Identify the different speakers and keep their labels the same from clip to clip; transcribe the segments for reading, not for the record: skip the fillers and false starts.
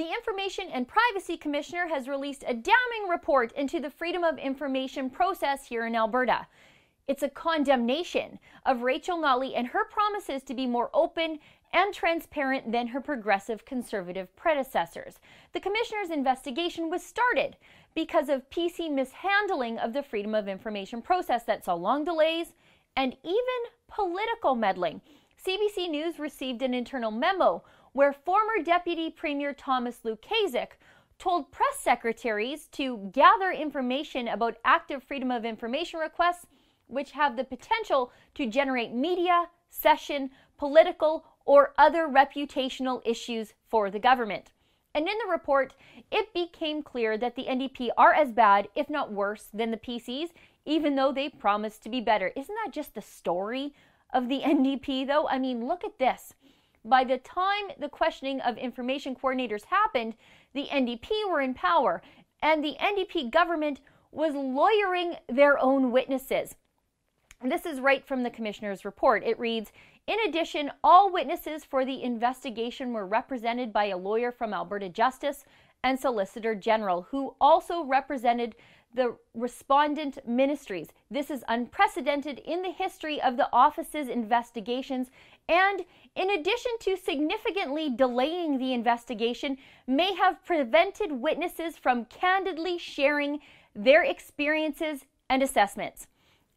Speaker 1: the Information and Privacy Commissioner has released a damning report into the freedom of information process here in Alberta. It's a condemnation of Rachel Notley and her promises to be more open and transparent than her progressive conservative predecessors. The Commissioner's investigation was started because of PC mishandling of the freedom of information process that saw long delays and even political meddling. CBC News received an internal memo where former Deputy Premier Thomas Lukaszuk told press secretaries to gather information about active freedom of information requests which have the potential to generate media, session, political, or other reputational issues for the government. And in the report, it became clear that the NDP are as bad, if not worse, than the PCs, even though they promised to be better. Isn't that just the story of the NDP, though? I mean, look at this. By the time the questioning of information coordinators happened, the NDP were in power, and the NDP government was lawyering their own witnesses. This is right from the Commissioner's report. It reads, in addition, all witnesses for the investigation were represented by a lawyer from Alberta Justice and Solicitor General, who also represented the respondent ministries. This is unprecedented in the history of the office's investigations, and in addition to significantly delaying the investigation, may have prevented witnesses from candidly sharing their experiences and assessments.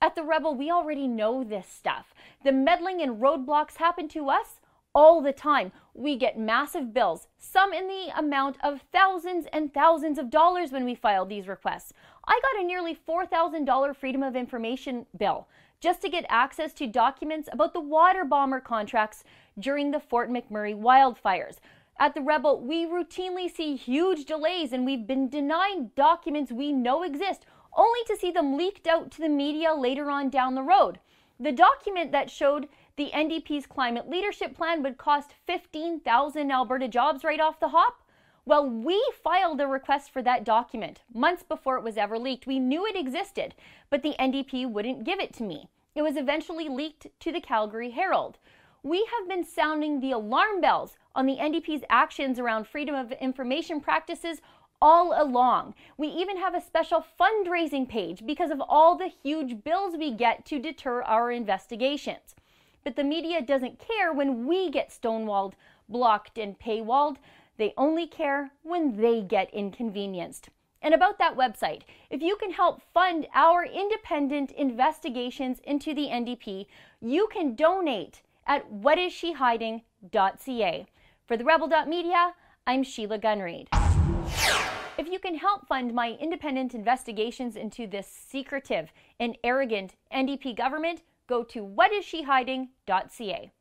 Speaker 1: At the Rebel, we already know this stuff. The meddling and roadblocks happen to us all the time. We get massive bills, some in the amount of thousands and thousands of dollars when we file these requests. I got a nearly $4,000 Freedom of Information bill just to get access to documents about the water bomber contracts during the Fort McMurray wildfires. At the Rebel, we routinely see huge delays, and we've been denied documents we know exist, only to see them leaked out to the media later on down the road. The document that showed the NDP's climate leadership plan would cost 15,000 Alberta jobs right off the hop? Well, we filed a request for that document months before it was ever leaked. We knew it existed, but the NDP wouldn't give it to me. It was eventually leaked to the Calgary Herald. We have been sounding the alarm bells on the NDP's actions around freedom of information practices all along. We even have a special fundraising page because of all the huge bills we get to deter our investigations. But the media doesn't care when we get stonewalled, blocked, and paywalled. They only care when they get inconvenienced. And about that website, if you can help fund our independent investigations into the NDP, you can donate at whatissshehiding.ca. For the Rebel.media, I'm Sheila Gunreid. If you can help fund my independent investigations into this secretive and arrogant NDP government, go to whatissshehiding.ca.